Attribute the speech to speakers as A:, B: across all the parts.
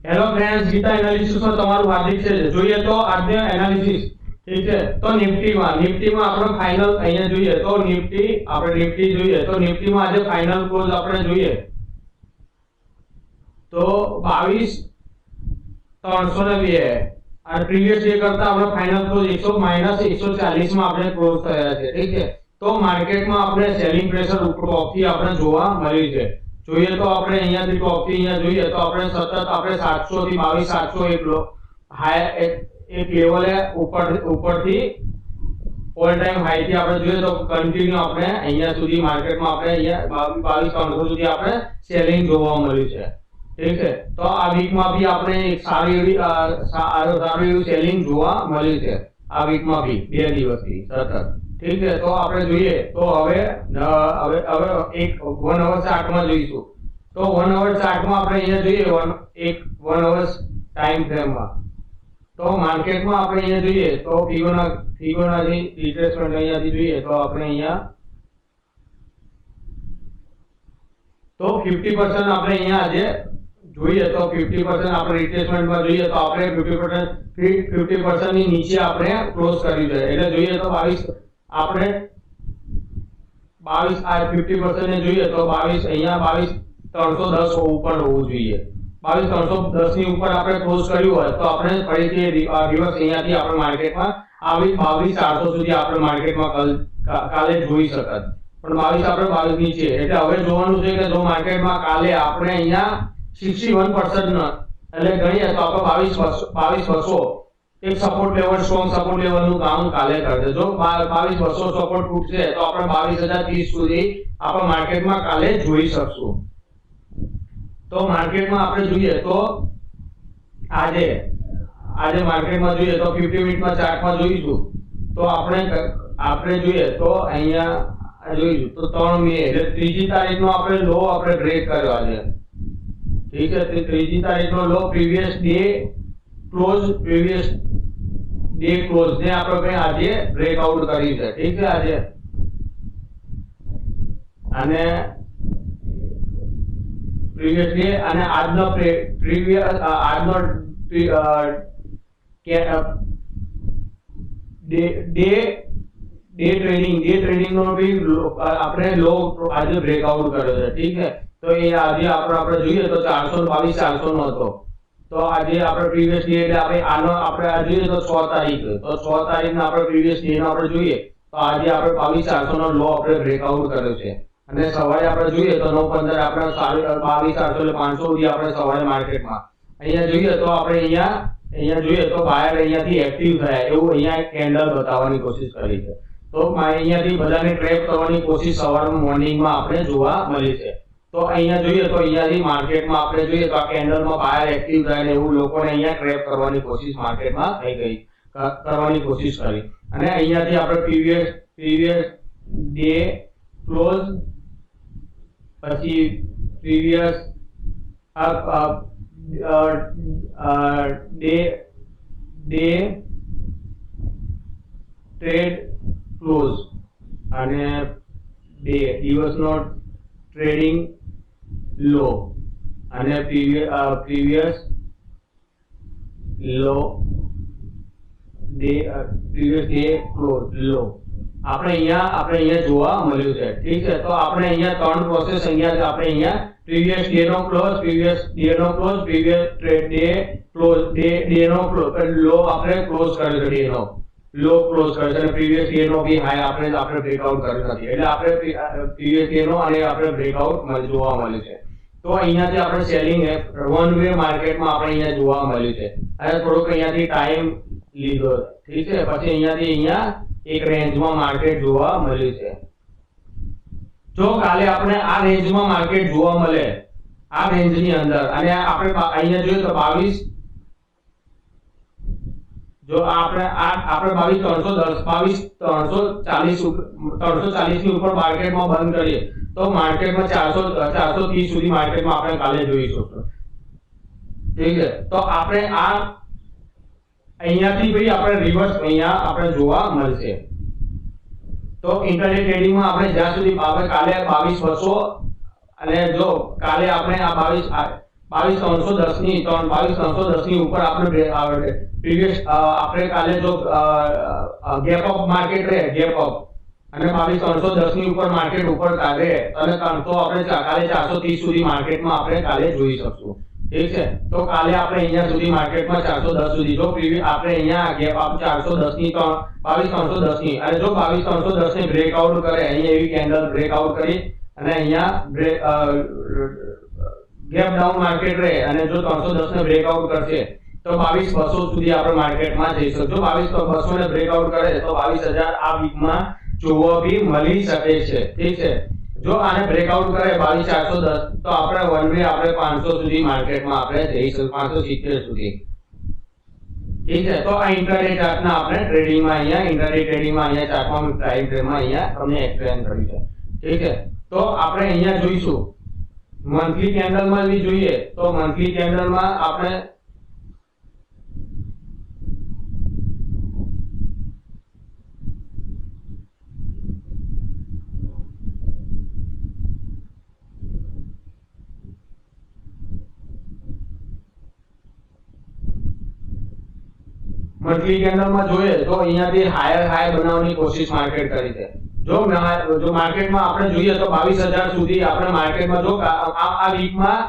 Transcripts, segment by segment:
A: Hello friends, Gita એનાલિસિસમાં તમારું હાર્દિક છે. જોઈએ તો આજનો એનાલિસિસ ઠીક છે. તો નિફ્ટીમાં આપણે ફાઇનલ અહીંયા જોઈએ તો નિફ્ટી જોઈએ તો નિફ્ટીમાં આજે ફાઇનલ ક્લોઝ આપણે જોઈએ તો 22,302 અને પ્રીવિયસ ડે કરતા આપણે ફાઇનલ ક્લોઝ -140 માં આપણે ક્લોઝ થયા છે. ઠીક છે. તો માર્કેટમાં આપણે સેલિંગ પ્રેશર ઉપરથી આપણે જોવા મળ્યું છે. જોઈએ તો આપણે અહીંયાથી ટોપથી અહીંયા જોઈએ તો આપણે સતત આપણે 700 થી 22,700 એક લેવલે ઉપરથી ઓલ ટાઈમ હાઈ થી આપણે જોઈએ તો કન્ટિન્યુ આપણે અહીંયા સુધી માર્કેટમાં આપણે અહીંયા 22,300 સુધી આપણે સેલિંગ જોવા મળ્યું છે. ઠીક છે. તો આ વીકમાં બી આપણે એક સારું એવું સેલિંગ જોવા મળ્યું છે. આ વીકમાં બી 2 દિવસથી સતત. ઠીક છે. તો આપણે જોઈએ તો હવે એક 1 અવર ચાર્ટમાં જોઈશું તો 1 અવર ચાર્ટમાં આપણે અહીંયા જોઈએ 1 અવર ટાઈમ ફ્રેમમાં તો માર્કેટમાં આપણે અહીંયા જોઈએ તો ફિબોનાચી રિટ્રેસમેન્ટ અહીંયાથી જોઈએ તો આપણે અહીંયા તો 50% આપણે અહીંયા આજે જોઈએ તો 50% આપણે રિટ્રેસમેન્ટમાં જોઈએ તો આપણે 50% ની નીચે આપણે ક્લોઝ કર્યું છે. એટલે જોઈએ તો 22 આપણે 22 આ 50% ને જોઈએ તો 22 અહીંયા 22,310 ઉપર હોવું જોઈએ. 22,310 ની ઉપર આપણે ક્લોઝ કર્યું હોય તો આપણે ફરીથી રિવર્સ અહીંયાથી આપણે માર્કેટમાં આવી 22,400 સુધી આપણે માર્કેટમાં કાલે જોઈ શકત. પણ 22 આપણે 22 ની છે. એટલે હવે જોવાનું છે કે જો માર્કેટમાં કાલે આપણે અહીંયા 61% એટલે ગણીએ તો આપણે 22,200 એક સપોર્ટ લેવલ સ્ટ્રોંગ સપોર્ટ લેવલનું કામ કાલે કરશે. જો 22,200 સપોર્ટ તૂટશે તો આપણે 22,030 સુધી આપણે માર્કેટમાં કાલે જોઈ શકશું. તો માર્કેટમાં આપણે જોઈએ તો આજે માર્કેટમાં જોઈએ તો 50 મિનિટમાં ચાર્ટમાં જોઈશું તો આપણે જોઈએ તો અહીંયા જોઈશું તો 3 મે એટલે ત્રીજી તારીખનો આપણે લો આપણે બ્રેક કર્યો આજે. ઠીક છે. ત્રીજી તારીખનો લો પ્રીવિયસ ડે ક્લોઝ ને આપણે આજે બ્રેકઆઉટ કરી છે. ઠીક છે. આજે અને પ્રીવિયસ ડે અને આજનો ડે ટ્રેડિંગ નો બી આપણે લો આજે બ્રેકઆઉટ કર્યો છે. ઠીક છે. તો એ આજે આપણે જોઈએ તો 422,400 નો હતો. તો આજે આપણે પ્રીવિયસ ડે એટલે આપણે આ જોઈએ તો 6 તારીખ તો 6 તારીખના આપણે પ્રીવિયસ ડે નો આપણે જોઈએ તો આજે આપણે 22,400 નો લો આપણે બ્રેકઆઉટ કર્યો છે. અને સવારે આપણે જોઈએ તો 9:15 આપણે 22,400 એટલે 500 સુધી આપણે સવારે માર્કેટમાં અહીંયા જોઈએ તો આપણે અહીંયા જોઈએ તો બાયર અહીંયાથી એક્ટિવ થયા એવું અહીંયા કેન્ડલ બતાવવાની કોશિશ કરી છે. તો અહીંયાથી બધાને ટ્રેપ કરવાની કોશિશ સવારના મોર્નિંગમાં આપણે જોવા મળી છે. તો અહીંયા જોઈએ તો અહીંયાથી માર્કેટમાં આપણે જોઈએ તો આ કેન્ડલમાં બાયર એક્ટિવ થાય ને એવું લોકોને અહીંયા ટ્રેપ કરવાની કોશિશ માર્કેટમાં થઈ ગઈ કરવાની કોશિશ કરી. અને અહીંયાથી આપણે પ્રીવિયસ ડે ક્લોઝ પછી પ્રીવિયસ ડે ટ્રેડ ક્લોઝ અને દિવસનો ટ્રેડિંગ લો અને પ્રીવિયસ ડે ક્લોઝ લો આપણે અહીંયા જોવા મળ્યું છે. ઠીક છે. તો આપણે અહીંયા 3 પ્રોસેસ અહીંયા પ્રીવિયસ ડે નો ક્લોઝ પ્રીવિયસ ડે નો ક્લોઝ લો આપણે ક્લોઝ કર્યો છે. ડે નો લો ક્લોઝ કર્યો છે અને પ્રીવિયસ ડે નો બી હાઈ આપણે બ્રેકઆઉટ કર્યો નથી. એટલે આપણે પ્રીવિયસ ડે નો અને આપણે બ્રેકઆઉટ જોવા મળ્યું છે. તો અહીંયાથી આપણે સેલિંગ વન વે માર્કેટમાં આપણે અહીંયા જોવા મળ્યું છે. અને થોડુંક અહીંયાથી ટાઈમ લીધો. ઠીક છે. પછી અહીંયા એક રેન્જમાં માર્કેટ જોવા મળ્યું છે. જો કાલે આપણે આ રેન્જમાં માર્કેટ જોવા મળે આ રેન્જની અંદર અને આપણે અહીંયા જોઈએ તો 22 જો આપણે 22,340 ની ઉપર માર્કેટમાં બંધ કરીએ તો માર્કેટમાં 430 સુધી માર્કેટમાં આપણે કાલે જોઈશું. ઠીક છે. તો આપણે અહીંયાથી ભાઈ આપણે રિવર્સ અહીંયા આપણે જોવા મળશે. તો ઇન્ટરડે ટ્રેડિંગમાં આપણે જ્યાં સુધી કાલે 22,200 અને જો કાલે આપણે આ 22 22,310 ની 22,310 ની ઉપર આપણે પ્રીવિયસ આપણે કાલે જો ગેપ અપ માર્કેટ રહે, ગેપ અપ અને 22,310 ની ઉપર માર્કેટ ઉપર કાઢે અને તો આપણે કાલે 430 સુધી માર્કેટમાં આપણે કાલે જોઈ શકશું। ઠીક છે, તો કાલે આપણે અહીંયા સુધી માર્કેટમાં 410 સુધી જો આપણે અહીંયા ગેપ અપ 410 ની 22,310 ની અને જો 22,310 ને બ્રેકઆઉટ કરે, અહીંયા એવી કેન્ડલ બ્રેકઆઉટ કરી અને અહીંયા ગેપ ડાઉન માર્કેટ રહે અને જો 310 ને બ્રેકઆઉટ કરશે તો 22,200 સુધી આપણે માર્કેટમાં જઈ શકશું। જો 22,200 ને બ્રેકઆઉટ કરે તો 22,000 આ વીકમાં જોવા બી મળી શકે છે। ઠીક છે, જો આને બ્રેકઆઉટ કરે 22,410 તો આપણે વન વે આપણે 500 સુધી માર્કેટમાં આપણે જઈ શકીશું, 570 સુધી। ઠીક છે, તો આ ઇન્ટ્રાડે ચાર્ટના આપણે ટ્રેડિંગમાં અહીંયા ઇન્ટ્રાડે ટ્રેડિંગમાં અહીંયા ચાર્ટમાં ટાઈમ ફ્રેમમાં અહીંયા તમને એક્સપ્લેન કર્યું છે। ઠીક છે, તો આપણે અહીંયા જોઈશું મંથલી કેન્ડલમાં બી જોઈએ તો મંથલી કેન્ડલમાં આપણે મંથલી કેન્ડલમાં જોઈએ તો અહીંયાથી હાયર હાઈ બનાવવાની કોશિશ માર્કેટ કરી છે। જો માર્કેટમાં આપણે જોઈએ તો 22,000 સુધી આપણે માર્કેટમાં જો આ વીકમાં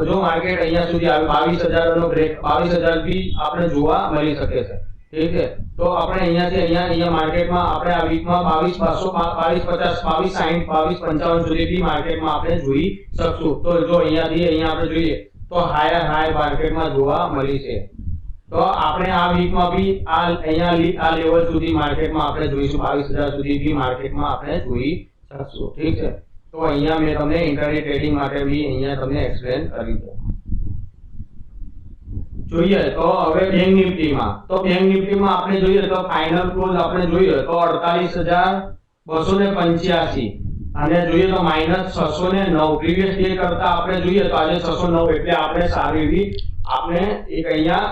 A: જો માર્કેટ અહીંયા સુધી આવે 22,000 નો બ્રેક 22,000 થી આપણે જોવા મળી શકે છે। ઠીક છે, તો આપણે અહીંયાથી અહીંયા માર્કેટમાં આપણે આ વીકમાં 22,250 22,60 22,55 સુધી થી માર્કેટમાં આપણે જોઈ શકશું। તો જો અહીંયાથી અહીંયા આપણે જોઈએ તો હાયર હાઈ માર્કેટમાં જોવા મળી છે। તો આપણે આ વીકમાં બી આ લેવલ સુધી માર્કેટમાં આપણે જોઈશું 22,000 સુધી બી માર્કેટમાં આપણે જોઈ શકશું। ઠીક છે, તો અહીંયા મેં તમને ઇન્ટ્રાડે ટ્રેડિંગ માટે બી અહીંયા તમને એક્સપ્લેન કર્યું છે। જોઈએ તો હવે બેંક નિફ્ટીમાં આપણે જોઈએ તો ફાઇનલ ક્લોઝ આપણે જોઈએ તો 48,285 અને જોઈએ તો -609 પ્રીવિયસ ડે કરતા આપણે જોઈએ તો આજે 609 એટલે આપણે સારી એવી આપણે એક અહીંયા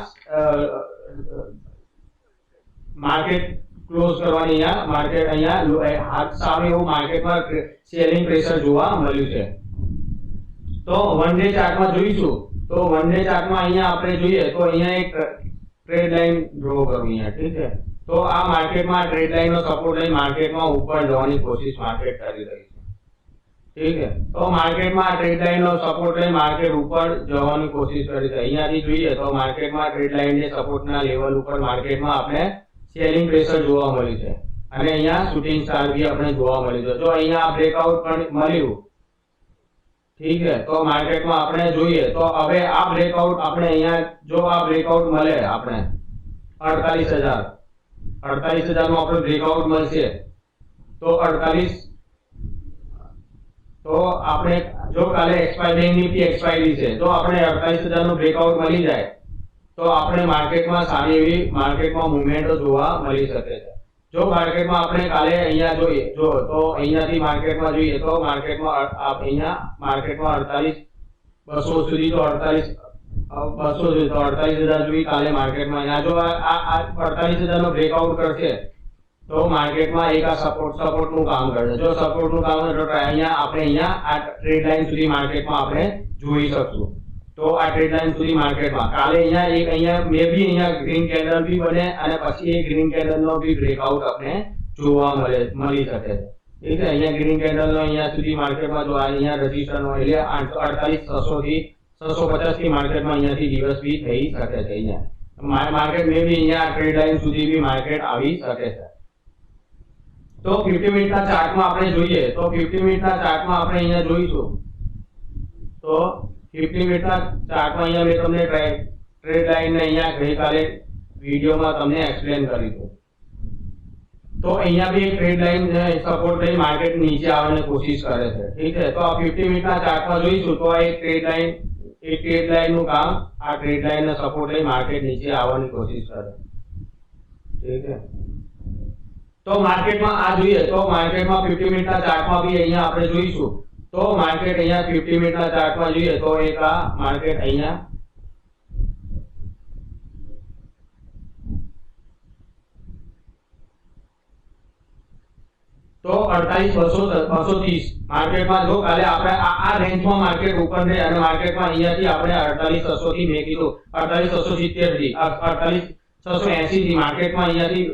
A: માર્કેટ ક્લોઝ કરવાની અહીંયા સારું એવું માર્કેટમાં સેલિંગ પ્રેશર જોવા મળ્યું છે। તો વન ડે ચાર્ટમાં જોઈશું તો વન ડે ચાર્ટમાં અહીંયા આપણે જોઈએ તો અહીંયા એક ટ્રેડ લાઈન ડ્રો કરવી અહીંયા। ઠીક છે, તો આ માર્કેટમાં ટ્રેડ લાઈનનો સપોર્ટ લઈ માર્કેટમાં ઉપર જવાની કોશિશ માર્કેટ કરી રહી છે। ઠીક છે, તો માર્કેટમાં ટ્રેડ લાઈનનો સપોર્ટ લઈ માર્કેટ ઉપર જવાની કોશિશ કરી છે। અહીંયાથી જોઈએ તો માર્કેટમાં ટ્રેડ લાઈનને સપોર્ટના લેવલ ઉપર માર્કેટમાં આપણે સેલિંગ પ્રેશર જોવા મળ્યું છે અને અહીંયા શૂટિંગ સ્ટાર બી આપણે જોવા મળ્યું છે। જો અહીંયા બ્રેકઆઉટ પણ મળ્યું, ઠીક છે, તો માર્કેટમાં આપણે જોઈએ તો હવે આ બ્રેકઆઉટ આપણે અહીંયા જો આ બ્રેકઆઉટ મળે આપણે 48,000 નો આપણે બ્રેકઆઉટ મળશે તો 48 તો આપણે જો કાલે એક્સપાયરી નિફ્ટી એક્સપાયરી છે તો આપણે 48,000 નો બ્રેકઆઉટ મળી જાય તો આપણે માર્કેટમાં સારી એવી માર્કેટમાં મૂવમેન્ટ જોવા મળી શકે છે। જો માર્કેટમાં આપણે કાલે અહીંયા જોઈએ જો તો અહીંયાથી માર્કેટમાં જોઈએ તો માર્કેટમાં અહીંયા માર્કેટમાં 48,200 સુધી તો 48,200 સુધી તો 48,000 સુધી કાલે માર્કેટમાં અહીંયા જો આ 48,000 નો બ્રેકઆઉટ કરશે તો માર્કેટમાં એક આ સપોર્ટ નું કામ કરશે। જો સપોર્ટ નું કામ કરે તો અહીંયા આપણે અહીંયા આ ટ્રેડ લાઈન સુધી માર્કેટમાં આપણે જોઈ શકશું। તો આ ટ્રેડ લાઈન સુધી માર્કેટમાં કાલે અહીંયા મે બી અહીંયા ગ્રીન કેન્ડલ બી બને અને પછી એ ગ્રીન કેન્ડલ નો બી બ્રેકઆઉટ આપણે જોવા મળી શકે છે। ઠીક છે, અહીંયા ગ્રીન કેન્ડલ નો અહીંયા સુધી માર્કેટમાં જો અહીંયા રજીસ્ટર નો એટલે 48,600 થી 650 થી માર્કેટમાં અહીંયાથી દિવસ બી થઈ શકે છે। અહીંયા માર્કેટ મે બી અહીંયા ટ્રેડ લાઈન સુધી બી માર્કેટ આવી શકે છે। તો 50 મિનિટના ચાર્ટમાં આપણે જોઈએ તો 50 મિનિટના ચાર્ટમાં આપણે અહીંયા જોઈશું તો 50 મિનિટના ચાર્ટમાં અહીંયા મેં તમને ટ્રેડ લાઈન ને અહીંયા ગઈકાલે વિડિયોમાં તમને એક્સપ્લેન કર્યું હતું। તો અહીંયા બી એક ટ્રેડ લાઈન સપોર્ટ લઈ માર્કેટ નીચે આવવાની કોશિશ કરે છે। ઠીક છે, તો આ 50 મિનિટના ચાર્ટમાં જોઈશું તો આ એક ટ્રેડ લાઈન નું કામ આ ટ્રેડ લાઈન ને સપોર્ટ લઈ માર્કેટ નીચે આવવાની કોશિશ કરે। ઠીક છે, તો માર્કેટમાં આ જોઈએ તો માર્કેટમાં 50 મિનિટના ચાર્ટમાં બી અહીંયા આપણે જોઈશું તો માર્કેટ અહીંયા 50 મિનિટના ચાર્ટમાં જોઈએ તો એક આ માર્કેટ અહીંયા તો 48,230 માર્કેટમાં જો કાલે આપણે આ રેન્જમાં માર્કેટ ઉપર રહે અને માર્કેટમાં અહીંયાથી આપણે 48,600 થી મેં કીધું 48,670 થી 48,680 થી માર્કેટમાં અહીંયાથી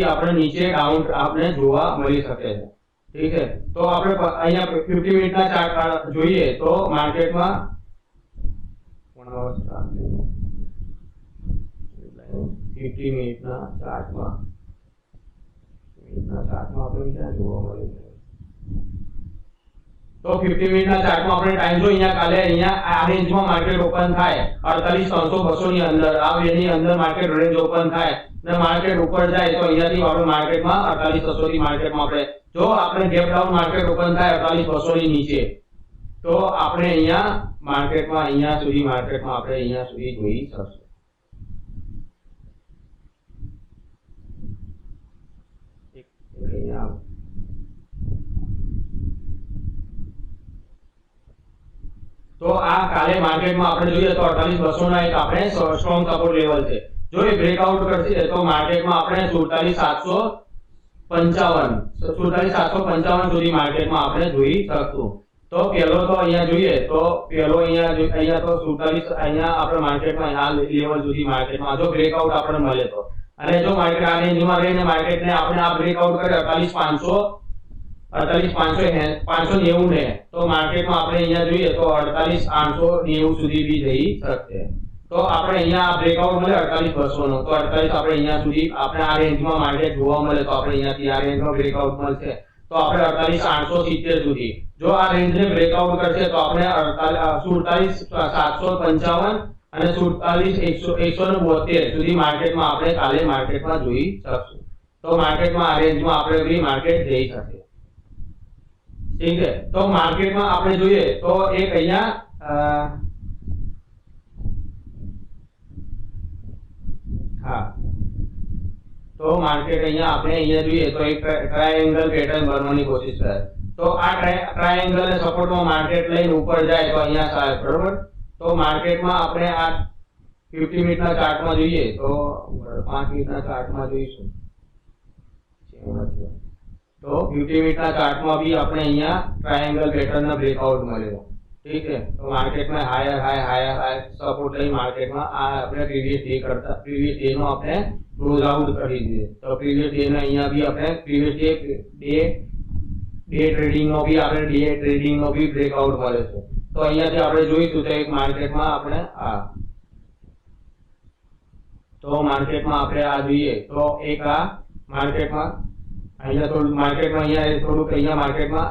A: આપણે નીચે ડાઉન આપણે જોવા મળી શકે છે, ઠીક છે। તો આપણે અહીંયા 50 મિનિટના ચાર્ટ જોઈએ તો માર્કેટમાં 50 મિનિટના ચાર્ટમાં આપણે ક્યાં જોવા મળે છે? તો 50 મિનિટના ચાર્ટમાં આપણે ટાઈમ જો અહીંયા કાલે અહીંયા આ રેન્જમાં માર્કેટ ઓપન થાય 48,300 ની અંદર, આ વેની અંદર માર્કેટ રેન્જ ઓપન થાય અને માર્કેટ ઉપર જાય તો અહીંયાથી આપણે માર્કેટમાં 48,600 થી માર્કેટમાં આપણે જો આપણે ગેપ ડાઉન માર્કેટ ઓપન થાય 48,200 ની નીચે તો આપણે અહીંયા માર્કેટમાં અહીંયા સુધી માર્કેટમાં આપણે અહીંયા સુધી જોઈ શકશું। તો આ કાલે માર્કેટમાં આપણે જોઈએ તો 48,200 ના એક આપણે સ્ટ્રોંગ સપોર્ટ લેવલ છે। જો એ બ્રેકઆઉટ કરશે તો માર્કેટમાં આપણે 47,755 સુધી માર્કેટમાં આપણે જોઈ શકશું। તો પહેલો તો અહીંયા જોઈએ તો પહેલો અહીંયા તો 47 અહીંયા આપણે માર્કેટમાં આ લેવલ સુધી માર્કેટમાં જો બ્રેકઆઉટ આપણને મળે તો, અને જો માર્કેટ આ રેન્જમાં રહીને માર્કેટને આપણે આ બ્રેકઆઉટ કરે 48,590 ને તો માર્કેટમાં આપણે અહીંયા જોઈએ તો 48,890 સુધી બી જઈ શકશે। તો આપણે અહીંયા આ બ્રેકઆઉટ મળે 48,200 નો તો 48 આપણે અહીંયા સુધી આપણે આ રેન્જમાં માર્કેટ જોવા મળે તો આપણે અહીંયાથી આ રેન્જમાં બ્રેકઆઉટ મળશે તો આપણે 48,870 સુધી જો આ રેન્જને બ્રેકઆઉટ કરશે તો આપણે 47,755 અને 47,172 સુધી માર્કેટમાં આપણે કાલે માર્કેટમાં જોઈ શકશું। તો માર્કેટમાં આ રેન્જમાં આપણે બી માર્કેટ જઈ શકે, ઠીક છે। તો માર્કેટમાં આપણે જોઈએ તો એક અહીંયા તો માર્કેટ અહીંયા આપણે અહીંયા જોઈએ તો એક ટ્રાયેંગલ પેટર્ન બનવાની કોશિશ કરે તો આ ટ્રાયેંગલ ને સપોર્ટમાં માર્કેટ લઈને ઉપર જાય તો અહીંયા સાહેબ બરોબર। તો માર્કેટમાં આપણે આ 50 મિનિટના ચાર્ટમાં જોઈએ તો 5 મિનિટના ચાર્ટમાં જોઈશું તો 50 મિનિટના ચાર્ટમાં બી આપણે અહીંયા ટ્રાયેંગલ પેટર્નનો બ્રેકઆઉટ મળ્યો, ઠીક છે। તો માર્કેટમાં હાયર સપોર્ટ લઈ માર્કેટમાં આ આપણે પ્રીવિયસ ડે નો આપણે ક્લોઝ આઉટ કરી દીધે તો પ્રીવિયસ ડે ને અહીંયા બી આપણે પ્રીવિયસ ડે ટ્રેડિંગ નો બી આપણે ડે ટ્રેડિંગ નો બી બ્રેકઆઉટ મળે છે। તો અહીંયાથી આપણે જોઈશું તો એક માર્કેટમાં આપણે આ જોઈએ તો એક આ માર્કેટમાં અહીંયા થોડું માર્કેટમાં અહીંયા માર્કેટમાં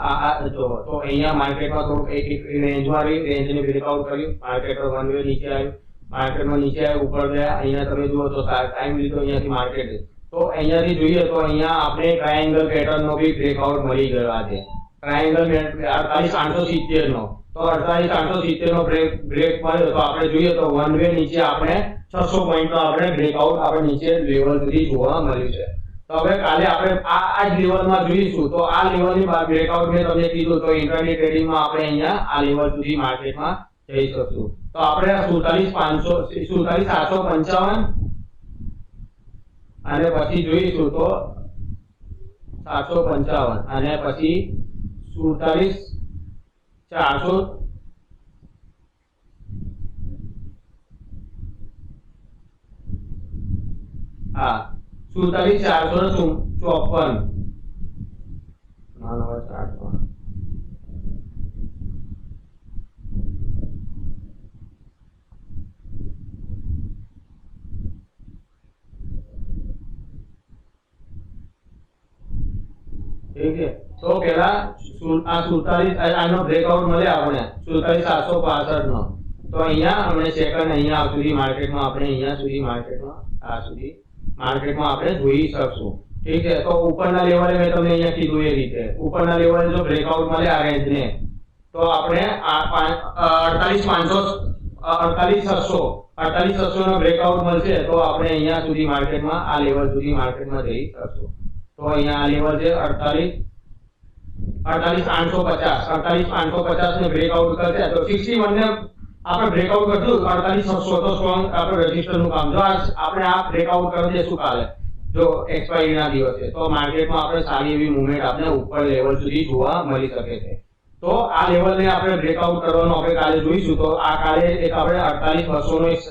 A: જો તો અહીંયા માર્કેટમાં થોડું એક રેન્જમાં રહી રેન્જને બ્રેકઆઉટ કર્યું માર્કેટ વન વે નીચે આવ્યું માર્કેટમાં નીચે આવ્યું ઉપર ગયા અહીંયા તમે જુઓ તો ટાઈમ લીધો અહીંયાથી માર્કેટ તો અહીંયાથી જોઈએ તો અહીંયા આપણે ટ્રાયેંગલ પેટર્નનો બી બ્રેકઆઉટ મળી ગયો આજે ટ્રાયેંગલ 48,870 નો તો 48,870 નો બ્રેક મળ્યો તો આપણે જોઈએ તો વન વે નીચે આપણે 600 પોઈન્ટ નો આપણે બ્રેકઆઉટ આપણે નીચે લેવલ સુધી જોવા મળ્યું છે। તો હવે કાલે આપણે આ જ લેવલમાં જોઈશું તો આ લેવલની બ્રેકઆઉટ મેં તમને કીધું તો ઇન્ટ્રાડે ટ્રેડિંગમાં આપણે અહીંયા આ લેવલ સુધી માર્કેટમાં જઈ શકશું। તો આપણે 47,755 અને પછી જોઈશું તો 755 અને પછી 47,400 47,454 નવા ચાર્ટમાં ઠીક છે। તો પેલા આ 47 આનો બ્રેકઆઉટ મળે આપણે 47,765 નો તો અહીંયા આપણે સેકન્ડ અહીંયા સુધી માર્કેટમાં આપણે અહીંયા સુધી માર્કેટમાં આ સુધી માર્કેટમાં આપણે જોઈ શકશું, ઠીક છે। તો ઉપરના લેવલે મેં તમને અહીંયા કીધું એ રીતે ઉપરના લેવલે જો બ્રેકઆઉટ મળે આ રેન્જને તો આપણે 48,600 નો બ્રેકઆઉટ મળશે તો આપણે અહીંયા સુધી માર્કેટમાં આ લેવલ સુધી માર્કેટમાં જઈ શકશું। તો અહીંયા આ લેવલ છે 48,850 ને બ્રેકઆઉટ કરશે તો 61 ને આપણે બ્રેકઆઉટ કરશું 48,600 તો સ્ટ્રોંગ આપણે રેઝિસ્ટર નું કામ જો આપણે આ બ્રેકઆઉટ કરી દેશું કાલે જો એક્સપાયરી ના દિવસે, તો માર્કેટમાં આપણે સારી એવી મુવમેન્ટ આપણે ઉપર લેવલ સુધી જોવા મળી શકે છે. તો આ લેવલને આપણે બ્રેકઆઉટ કરવાનો આપણે કાલે જોઈશું. તો આ કાલે એક આપણે 48,200 નો એક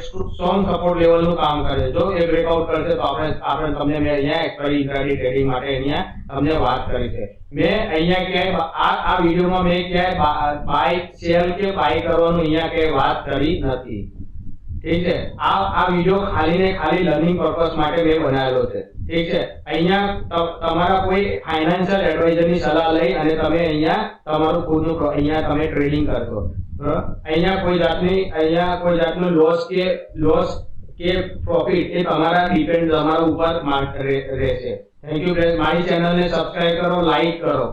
A: સ્ટ્રોંગ સપોર્ટ લેવલનું કામ કરે. જો એ બ્રેકઆઉટ કરશે તો આપણે તમને મેં અહીંયા એક્સપાયરી ઇન્ટ્રાડે ટ્રેડિંગ માટે અહીંયા તમને વાત કરી છે. મેં અહીંયા ક્યાંય આ વિડીયોમાં મેં ક્યાંય બાય સેલ કે બાય કરવાનું અહીંયા ક્યાંય વાત કરી નથી. ઠીક છે. આ વિડીયો ખાલી ને ખાલી લર્નિંગ પર્પસ માટે મેં બનાવેલો છે. ઠીક છે. અહીંયા તમારા કોઈ ફાઇનાન્શિયલ એડવાઇઝરની સલાહ લઈ અને તમે અહીંયા તમારું ખુદનું અહીંયા તમે ટ્રેડિંગ કરશો. અહીંયા કોઈ જાતનું લોસ કે પ્રોફિટ એ તમારા ડિપેન્ડ તમારા ઉપર રહેશે. Thank you. મારી ચેનલને સબસ્ક્રાઇબ કરો, લાઈક કરો.